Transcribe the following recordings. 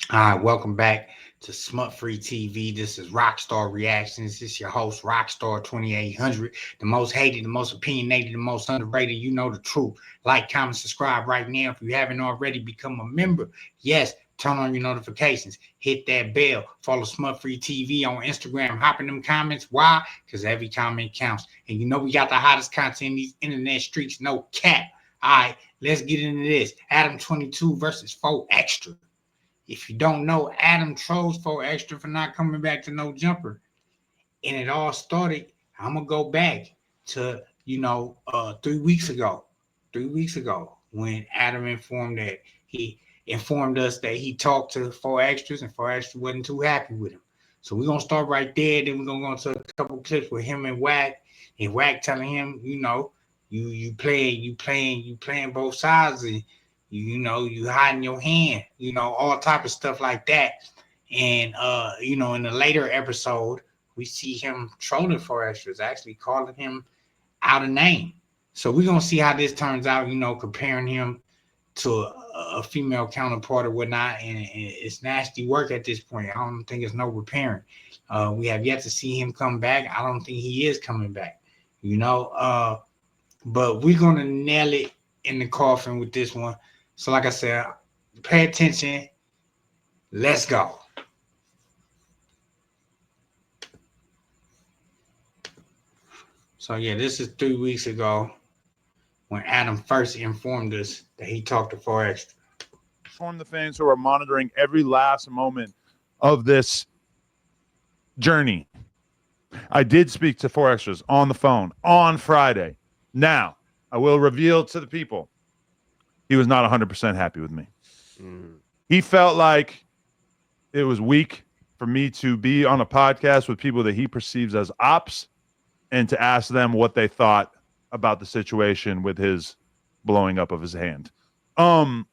Hi, welcome back to Smut Free TV. This is Rockstar Reactions. This is your host, Rockstar 2800, the most hated, the most opinionated, the most underrated. You know the truth. Like, comment, subscribe right now. If you haven't already, become a member. Yes, turn on your notifications. Hit that bell. Follow Smut Free TV on Instagram. Hop in them comments. Why? Because every comment counts. And you know we got the hottest content in these internet streets. No cap. All right, let's get into this. ADAM22 versus 4Extra. If you don't know, Adam trolls 4Extra for not coming back to No Jumper. And it all started, I'm going to go back to, 3 weeks ago. 3 weeks ago, when Adam informed us that he talked to 4Extras and 4Extra wasn't too happy with him. So we're going to start right there. Then we're going to go into a couple clips with him and Wack. And Wack telling him, you playing both sides, and you hiding your hand, all type of stuff like that. And in the later episode, we see him trolling 4Extras, actually calling him out of name. So we're gonna see how this turns out, comparing him to a female counterpart or whatnot, and it's nasty work at this point. I don't think it's no repairing. We have yet to see him come back. I don't think he is coming back, but we're gonna nail it in the coffin with this one. So, like I said, pay attention. Let's go. So, yeah, this is 3 weeks ago when Adam first informed us that he talked to 4Extra. Inform the fans who are monitoring every last moment of this journey. I did speak to 4Extras on the phone on Friday. Now, I will reveal to the people, he was not 100% happy with me. He felt like it was weak for me to be on a podcast with people that he perceives as ops and to ask them what they thought about the situation with his blowing up of his hand. And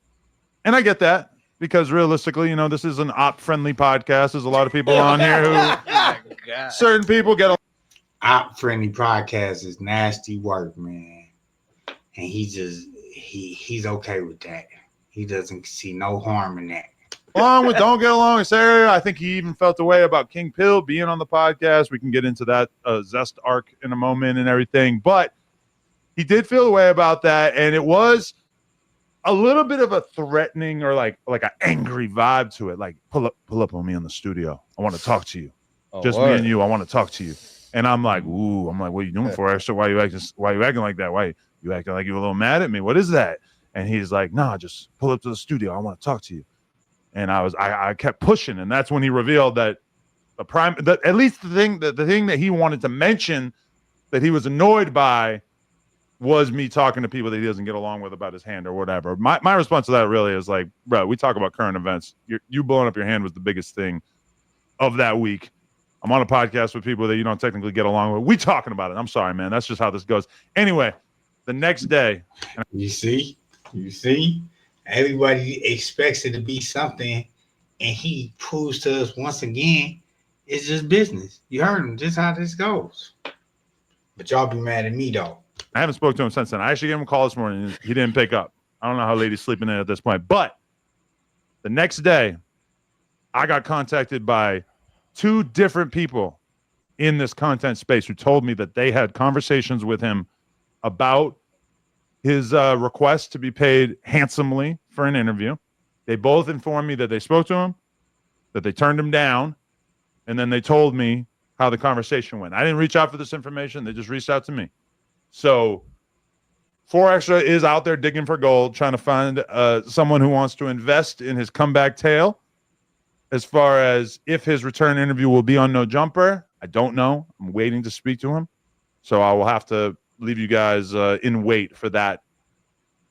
I get that, because realistically, this is an op-friendly podcast. There's a lot of people on here who certain people get op-friendly podcast is nasty work, man. And he's okay with that. He doesn't see no harm in that. Along with Don't Get Along with Sarah, I think he even felt the way about King Pill being on the podcast. We can get into that Zest arc in a moment and everything. But he did feel the way about that, and it was a little bit of a threatening or like an angry vibe to it. Like, pull up on me in the studio. I want to talk to you. Just me and you. I want to talk to you. And I'm like, ooh. I'm like, what are you doing for extra? Why you acting like that? Why you acting like you're a little mad at me? What is that? And he's like, nah, just pull up to the studio. I want to talk to you. And I kept pushing, and that's when he revealed that at least the thing that he wanted to mention that he was annoyed by was me talking to people that he doesn't get along with about his hand or whatever. My response to that really is like, bro, we talk about current events. You blowing up your hand was the biggest thing of that week. I'm on a podcast with people that you don't technically get along with. We talking about it. I'm sorry, man. That's just how this goes. Anyway, the next day. You see? Everybody expects it to be something, and he proves to us once again it's just business. You heard him. Just how this goes. But y'all be mad at me, though. I haven't spoken to him since then. I actually gave him a call this morning, and he didn't pick up. I don't know how late he's sleeping in at this point. But the next day, I got contacted by 2 different people in this content space who told me that they had conversations with him about his request to be paid handsomely for an interview. They both informed me that they spoke to him, that they turned him down, and then they told me how the conversation went. I didn't reach out for this information. They just reached out to me. So 4Extra is out there digging for gold, trying to find someone who wants to invest in his comeback tale. As far as if his return interview will be on No Jumper, I don't know. I'm waiting to speak to him. So I will have to leave you guys in wait for that.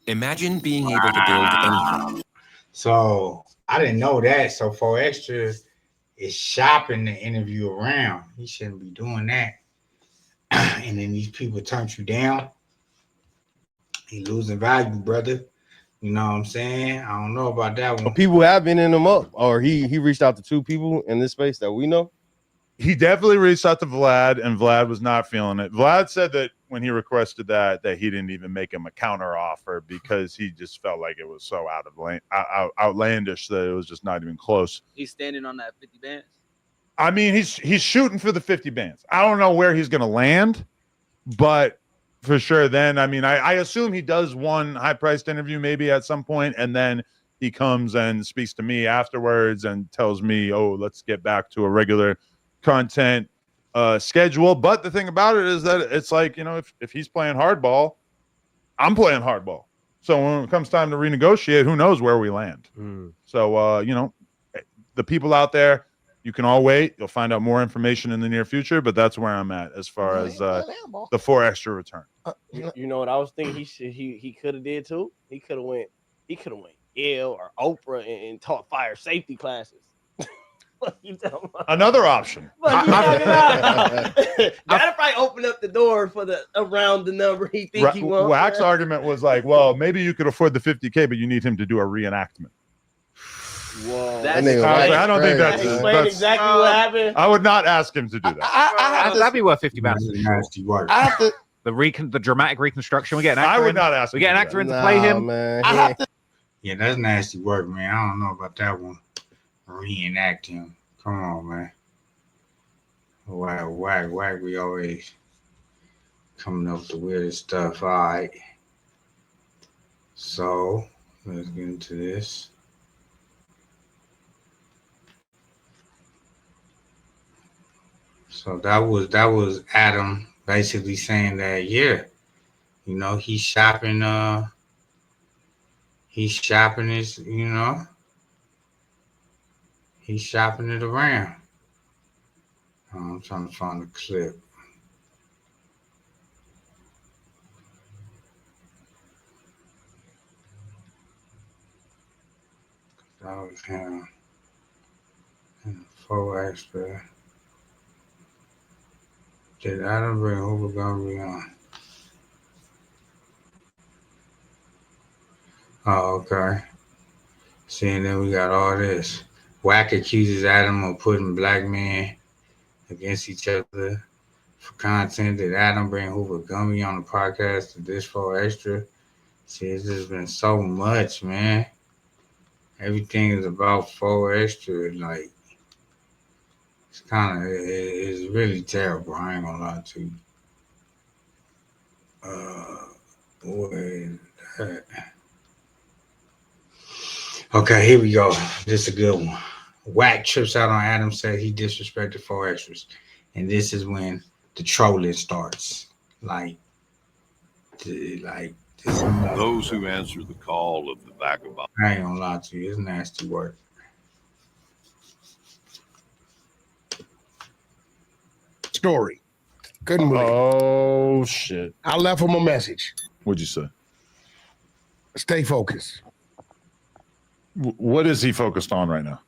Imagine being able to build anything. So I didn't know that. So 4Extra is shopping the interview around. He shouldn't be doing that. And then these people turn you down. He losing value, brother. You know what I'm saying? I don't know about that one. But people have been in him up, or he reached out to 2 people in this space that we know. He definitely reached out to Vlad, and Vlad was not feeling it. Vlad said that when he requested that he didn't even make him a counter offer because he just felt like it was so outlandish that it was just not even close. He's standing on that 50 bands. I mean, he's shooting for the 50 bands. I don't know where he's going to land, but for sure. Then, I mean, I assume he does one high-priced interview maybe at some point, and then he comes and speaks to me afterwards and tells me, "Oh, let's get back to a regular content schedule." But the thing about it is that it's like, you know, if he's playing hardball, I'm playing hardball. So when it comes time to renegotiate, who knows where we land? So, you know, the people out there, you can all wait. You'll find out more information in the near future, but that's where I'm at as far as the 4 extra return. You know what I was thinking he could have did too? He could have went Yale or Oprah and taught fire safety classes. What you talking about? Another option. What you talking about? That'll probably open up the door for around the number he thinks he wants. Wax's argument was like, well, maybe you could afford the 50K, but you need him to do a reenactment. Whoa. I don't think that's exactly what happened. I would not ask him to do that. That'd be worth 50 pounds. Nasty work. The dramatic reconstruction. We get an actor. I would not ask. We get an actor in to play him. Man, Yeah, that's nasty work, man. I don't know about that one. Reenact him. Come on, man. Whack. We always coming up with the weirdest stuff. All right. So let's get into this. So that was Adam basically saying that, yeah, you know, he's shopping his, you know, he's shopping it around. I'm trying to find the clip. That was him. And 4 extra. Did Adam bring Hoover gonna be on? Oh, okay. See, and then we got all this. Wack accuses Adam of putting black men against each other for content. Did Adam bring Hoover Gummy on the podcast to this 4 extra? See, it's just been so much, man. Everything is about 4 extra. Like, it's really terrible. I ain't gonna lie to you. What is that? Okay, here we go. This is a good one. Wack trips out on Adam, said he disrespected 4 extras. And this is when the trolling starts. Those who answer the call of the vagabond. I ain't gonna lie to you. It's nasty work. Story. Couldn't believe it. Oh shit! I left him a message. What'd you say? Stay focused. What is he focused on right now?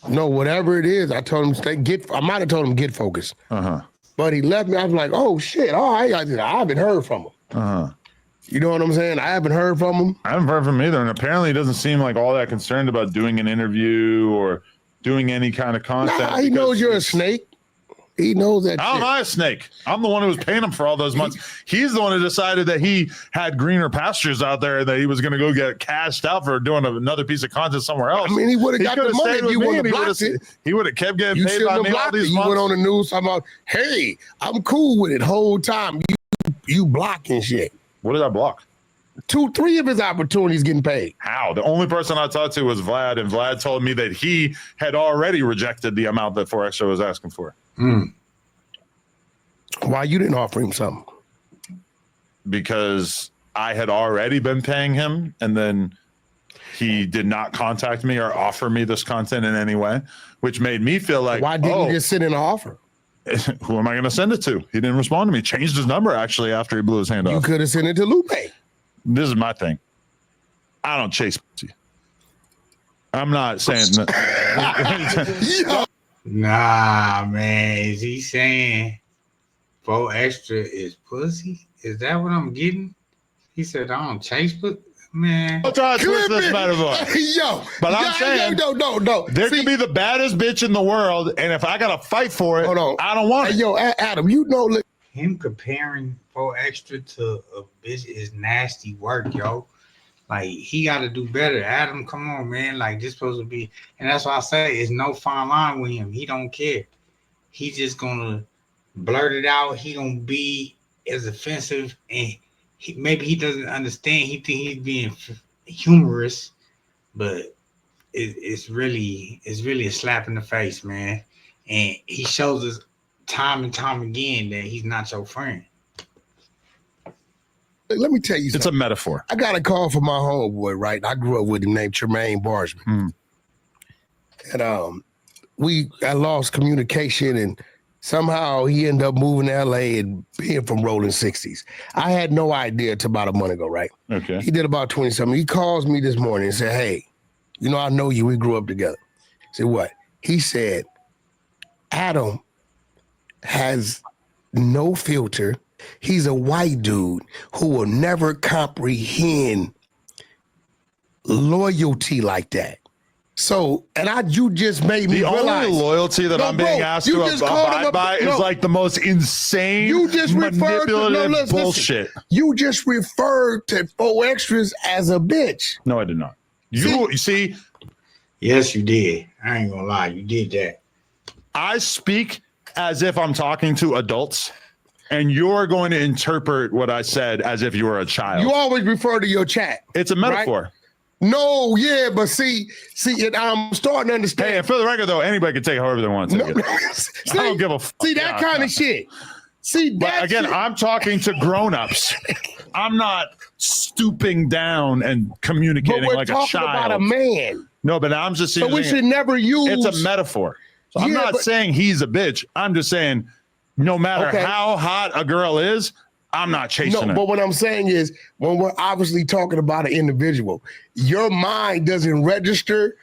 No, whatever it is, I told him I might have told him get focused. But he left me. I was like, oh shit! All right, I haven't heard from him. You know what I'm saying? I haven't heard from him. I haven't heard from him either, and apparently he doesn't seem like all that concerned about doing an interview or doing any kind of content. Nah, he knows you're a snake. He knows that. How am I a snake? I'm the one who was paying him for all those months. He's the one who decided that he had greener pastures out there, that he was going to go get cashed out for doing another piece of content somewhere else. I mean, he would have got the money if you wouldn't have blocked it. He would have kept getting paid by me all these months. You went on the news talking about, hey, I'm cool with it whole time. You blocking shit. What did I block? 2-3 of his opportunities getting paid. How? The only person I talked to was Vlad, and Vlad told me that he had already rejected the amount that 4 extra was asking for. Why you didn't offer him something? Because I had already been paying him, and then he did not contact me or offer me this content in any way, which made me feel like, why didn't you just send in an offer? Who am I going to send it to? He didn't respond to me. Changed his number actually after he blew his hand off. You could have sent it to Lupe. This is my thing. I don't chase pussy. I'm not saying that. Nah, man. Is he saying 4 extra is pussy? Is that what I'm getting? He said I don't chase pussy. Man, I'll try to twist this metaphor. But I'm saying, no. There can be the baddest bitch in the world, and if I gotta fight for it, I don't want it. Yo, Adam, you know, him comparing 4 extra to a bitch is nasty work, yo. Like, he got to do better. Adam, come on, man. Like, this supposed to be, and that's why I say it's no fine line with him. He don't care. He just gonna blurt it out. He gonna be as offensive, and maybe he doesn't understand. He think he's being humorous, but it's really a slap in the face, man. And he shows us time and time again that he's not your friend. Let me tell you something. It's a metaphor. I got a call from my homeboy, right? I grew up with him named Tremaine Barsman. And I lost communication, and somehow he ended up moving to LA and being from Rolling 60s. I had no idea until about a month ago, right? Okay. He did about 20-something. He calls me this morning and said, hey, you know, I know you. We grew up together. I said, what? He said, Adam has no filter. He's a white dude who will never comprehend loyalty like that. So, and you just made me realize. The only loyalty that I'm being asked to abide by is like the most insane, manipulative bullshit. You just referred to 4 extras as a bitch. No, I did not. You see? Yes, you did. I ain't gonna lie. You did that. I speak as if I'm talking to adults, and you're going to interpret what I said as if you were a child. You always refer to your chat. It's a metaphor. Right? No, yeah, but see, I'm starting to understand. Hey, and for the record, though, anybody can take it however they want to take it. I don't give a fuck. See, that kind of shit. See, but again, I'm talking to grown-ups. I'm not stooping down and communicating like a child. But we're talking about a man. No, but I'm just saying. So we should never use. It's a metaphor. So I'm not saying he's a bitch. I'm just saying no matter how hot a girl is, I'm not chasing her. But what I'm saying is when we're obviously talking about an individual, your mind doesn't register.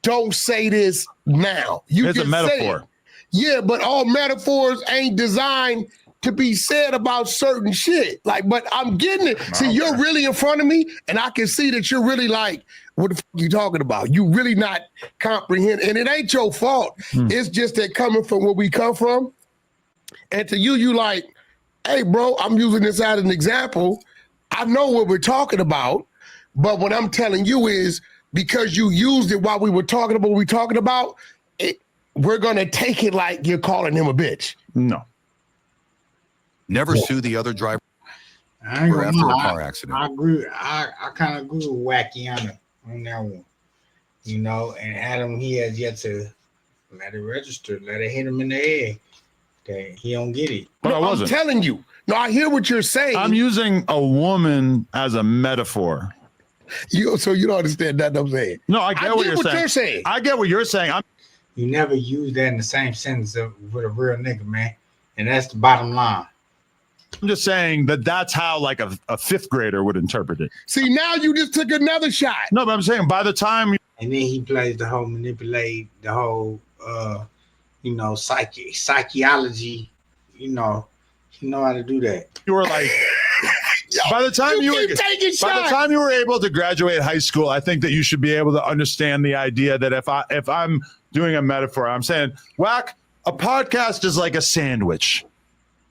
Don't say this now. It's a metaphor. Yeah, but all metaphors ain't designed to be said about certain shit. Like, but I'm getting it. See, you're really in front of me, and I can see that you're really like, what the fuck you talking about? You really not comprehending. And it ain't your fault. It's just that coming from where we come from. And to you like, hey, bro, I'm using this as an example. I know what we're talking about, but what I'm telling you is because you used it while we were talking about what we're talking about, we're going to take it like you're calling him a bitch. No. Never sue the other driver after a car accident. I agree. I kind of agree with Wacky on that one. You know, and Adam, he has yet to let it register, let it hit him in the head. Okay, he don't get it. But no, I'm telling you. No, I hear what you're saying. I'm using a woman as a metaphor. So you don't understand that I'm saying. No, I get what you're saying. I get what you're saying. You never use that in the same sentence with a real nigga, man. And that's the bottom line. I'm just saying that's how like a 5th grader would interpret it. See, now you just took another shot. No, but I'm saying by the time. And then he plays the whole manipulate, the whole, you know, psychology, you know, he know how to do that. You were like, by the time you were able to graduate high school, I think that you should be able to understand the idea that if I'm doing a metaphor, I'm saying, Whack, a podcast is like a sandwich.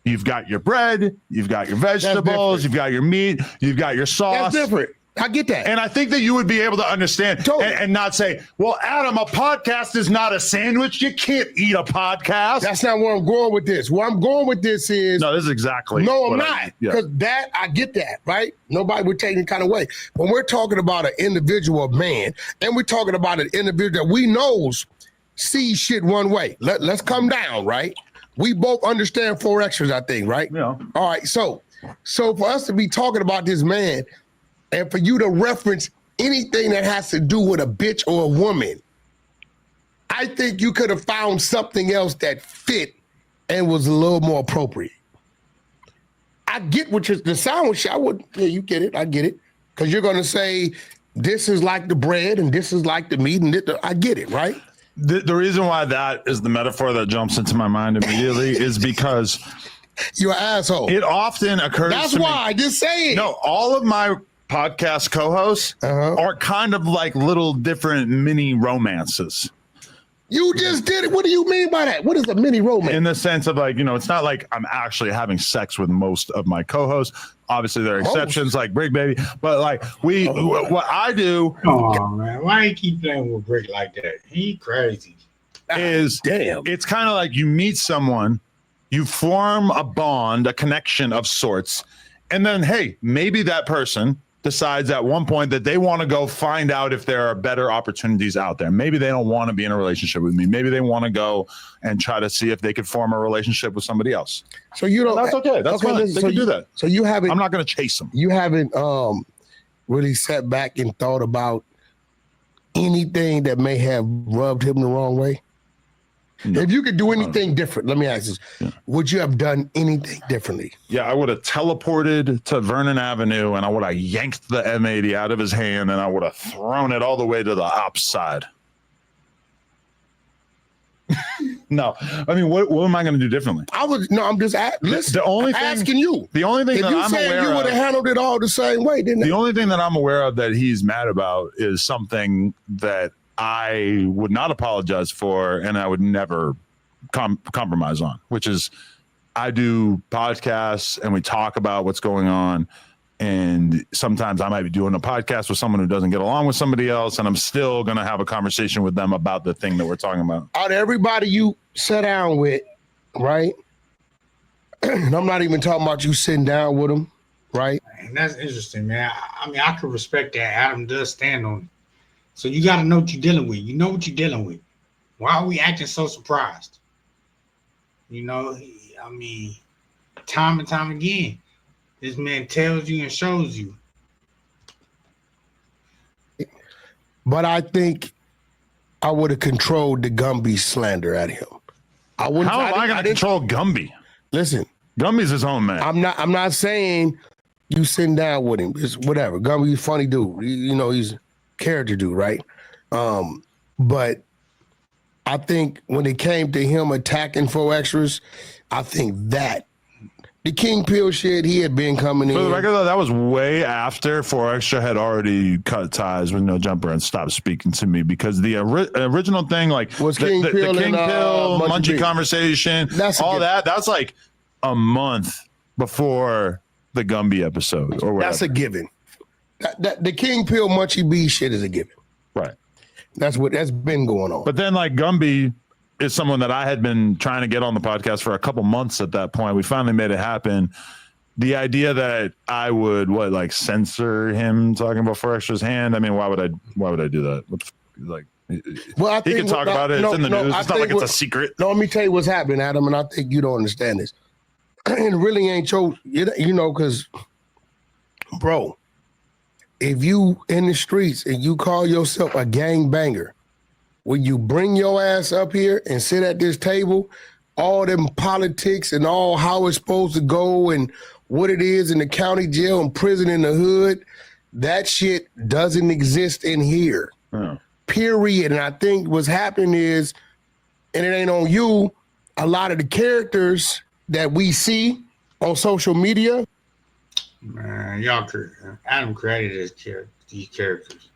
You've got your bread, you've got your vegetables, you've got your meat, you've got your sauce. That's different. I get that. And I think that you would be able to understand and not say, well, Adam, a podcast is not a sandwich. You can't eat a podcast. That's not where I'm going with this. Where I'm going with this is. No, this is exactly. No, I'm not. Because I get that, right? Nobody would take it kind of way. When we're talking about an individual man, and we're talking about an individual that we knows sees shit one way. Let's come down, right? We both understand 4 extras, I think, right? Yeah. All right. So for us to be talking about this man, and for you to reference anything that has to do with a bitch or a woman, I think you could have found something else that fit and was a little more appropriate. I get what the sound shit. You get it. I get it. Because you're going to say, this is like the bread and this is like the meat. And I get it, right? The reason why that is the metaphor that jumps into my mind immediately is because you're an asshole. It often occurs. That's why I just say it. No, all of my podcast co-hosts are kind of like little different mini romances. You just did it. What do you mean by that? What is a mini romance? In the sense of like, it's not like I'm actually having sex with most of my co-hosts. Obviously, there are exceptions like Brick Baby, but like what I do. Come on, man. Why you keep playing with Brick like that? He crazy. It's kind of like you meet someone, you form a bond, a connection of sorts, and then hey, maybe that person decides at one point that they want to go find out if there are better opportunities out there. Maybe they don't want to be in a relationship with me. Maybe they want to go and try to see if they could form a relationship with somebody else. So you don't. That's okay. That's fine. They can do that. So you haven't. I'm not going to chase them. You haven't really sat back and thought about anything that may have rubbed him the wrong way. No. If you could do anything different, let me ask this. Yeah. Would you have done anything differently? Yeah, I would have teleported to Vernon Avenue and I would have yanked the M80 out of his hand and I would have thrown it all the way to the ops side. No, I mean, what am I going to do differently? I'm just asking you. The only thing that I'm aware of, you would have handled it all the same way, didn't it? The only thing that I'm aware of that he's mad about is something that I would not apologize for and I would never compromise on, which is I do podcasts and we talk about what's going on. And sometimes I might be doing a podcast with someone who doesn't get along with somebody else. And I'm still going to have a conversation with them about the thing that we're talking about. Out of everybody you sat down with, right? And I'm not even talking about you sitting down with them, right? And that's interesting, man. I mean, I could respect that. Adam does stand on it. So you got to know what you're dealing with. You know what you're dealing with. Why are we acting so surprised? I mean, time and time again, this man tells you and shows you. But I think I would have controlled the Gumby slander at him. How am I going to control Gumby? Listen, Gumby's his own man. I'm not saying you sitting down with him. It's whatever. Gumby's a funny dude. He's character dude, right? But I think when it came to him attacking 4Extras, I think that the King Pill shit, he had been coming in. For the record, though, that was way after 4Extra had already cut ties with No Jumper and stopped speaking to me because the original thing, like was the King Pill Munchie conversation, that's like a month before the Gumby episode or whatever. That's a given. The King Pill Munchie B shit is a given. Right. That's been going on. But then like Gumby is someone that I had been trying to get on the podcast for a couple months at that point. We finally made it happen. The idea that I would censor him talking about 4Extra's hand. I mean, why would I do that? Well, I think he can talk about it. It's in the news. It's not like it's a secret. No, let me tell you what's happening, Adam, and I think you don't understand this. And it really ain't because, bro, if you in the streets and you call yourself a gangbanger, when you bring your ass up here and sit at this table, all them politics and all how it's supposed to go and what it is in the county jail and prison in the hood, that shit doesn't exist in here. Oh. Period. And I think what's happening is, and it ain't on you, a lot of the characters that we see on social media. Man, Adam created these characters.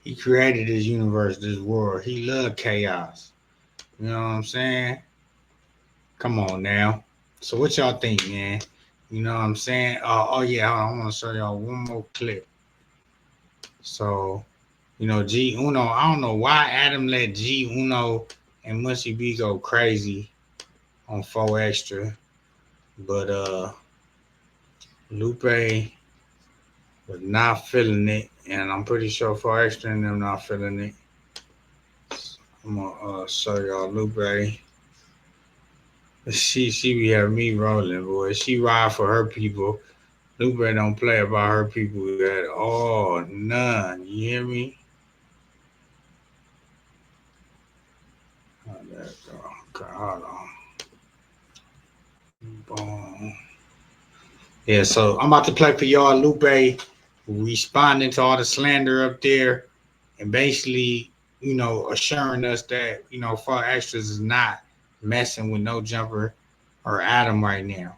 He created this universe, this world. He loved chaos. You know what I'm saying? Come on now. So what y'all think, man? You know what I'm saying? Oh yeah, I want to show y'all one more clip. So, G Uno, I don't know why Adam let G Uno and Mushy B go crazy on 4Extra, but Lupe was not feeling it, and I'm pretty sure 4Extra and them not feeling it. I'm gonna show y'all Lupe. She be having me rolling, boy. She ride for her people. Lupe don't play about her people at all. None. You hear me? Oh, there it go. Okay, hold on. Boom. Yeah, so I'm about to play for y'all Lupe responding to all the slander up there and basically, assuring us that, 4Extras is not messing with No Jumper or Adam right now.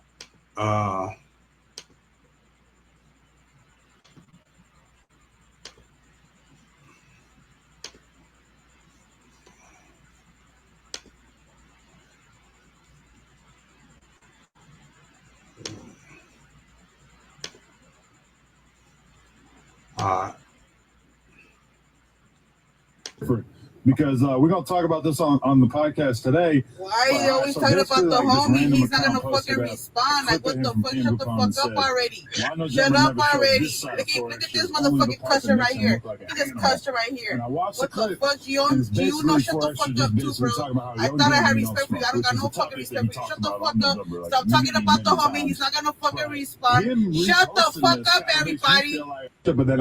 Because we're gonna talk about this on the podcast today. Why are you always talking about the homie? He's not gonna fucking respond. Like, what the fuck? Shut the fuck up already. Shut up already. Look at this motherfucking custer right here. Look at this custer right here. What the fuck? You know, shut the fuck up too, bro. I thought I had respect for you. I don't got no fucking respect for you. Shut the fuck up. Stop talking about the homie. He's not gonna fucking respond. Shut the fuck up, everybody. But then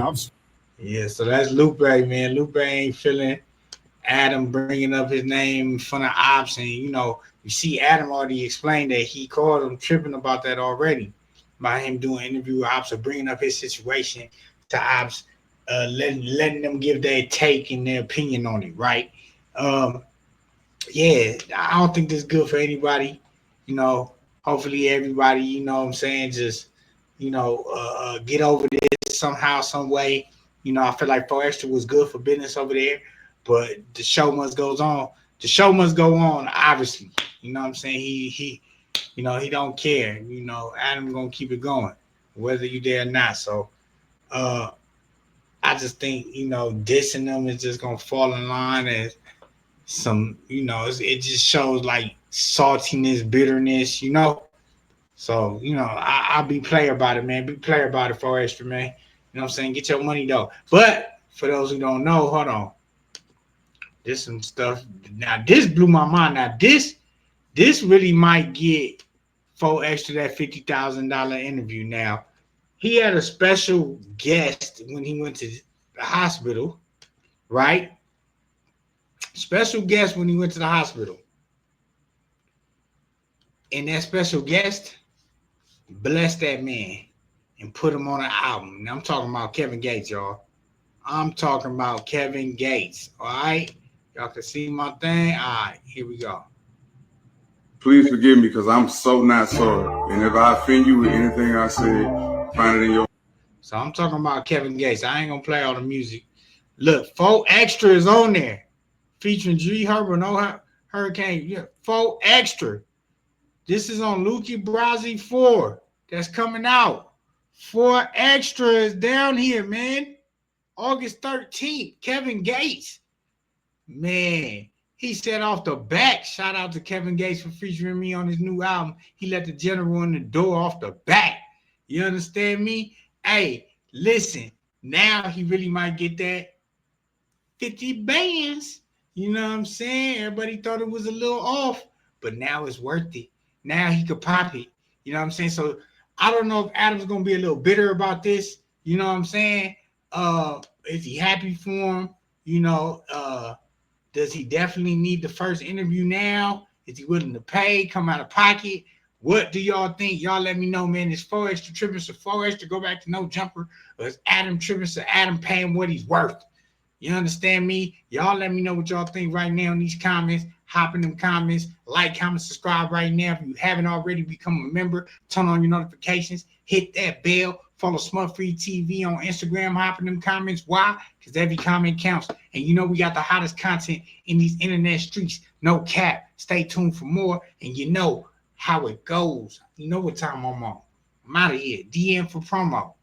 yeah, so that's Lupe, man. Lupe ain't feeling Adam bringing up his name in front of Ops, and you know, you see Adam already explained that he called him tripping about that already, by him doing an interview with Ops or bringing up his situation to Ops, letting them give their take and their opinion on it, right? Yeah, I don't think this is good for anybody. You know, hopefully everybody, you know what I'm saying, just, you know, get over this somehow, some way. You know, I feel like 4 Extra was good for business over there. But the show must goes on. The show must go on, obviously. You know what I'm saying? He you know, he don't care. You know, Adam gonna keep it going, whether you there or not. So I just think, you know, dissing them is just gonna fall in line as some, you know, it just shows like saltiness, bitterness, you know. So, you know, I'll be player about it, man. Be player about it, 4 Extra, man. You know what I'm saying? Get your money though. But for those who don't know, hold on. This some stuff. Now this blew my mind. Now this really might get 4 Extra that $50,000 interview. Now he had a special guest when he went to the hospital, right? Special guest when he went to the hospital, and that special guest blessed that man and put him on an album. Now I'm talking about Kevin Gates, y'all. I'm talking about Kevin Gates. All right. Y'all can see my thing. All right, here we go. Please forgive me because I'm so not sorry. And if I offend you with anything I say, find it in your... So I'm talking about Kevin Gates. I ain't going to play all the music. Look, 4 Extra is on there. Featuring G Herber, no Hurricane. Yeah, 4 Extra. This is on Luki Brasi 4. That's coming out. 4 Extra is down here, man. August 13th. Kevin Gates. Man, he said off the back, shout out to Kevin Gates for featuring me on his new album. He let the general in the door off the back. You understand me? Hey, listen, now he really might get that 50 bands. You know what I'm saying? Everybody thought it was a little off, but now it's worth it. Now he could pop it. You know what I'm saying? So I don't know if Adam's going to be a little bitter about this. You know what I'm saying? Is he happy for him? You know, does he definitely need the first interview now? Is he willing to pay, come out of pocket? What do y'all think? Y'all let me know, man. Is 4 Extra tripping, so 4 Extra go back to no jumper? Or is Adam tripping, so Adam paying what he's worth? You understand me? Y'all let me know what y'all think right now in these comments. Hop in them comments. Like, comment, subscribe right now. If you haven't already, become a member. Turn on your notifications. Hit that bell. Follow Smut Free TV on Instagram. Hop in them comments. Why? Because every comment counts. And you know we got the hottest content in these internet streets. No cap. Stay tuned for more. And you know how it goes. You know what time I'm on. I'm out of here. DM for promo.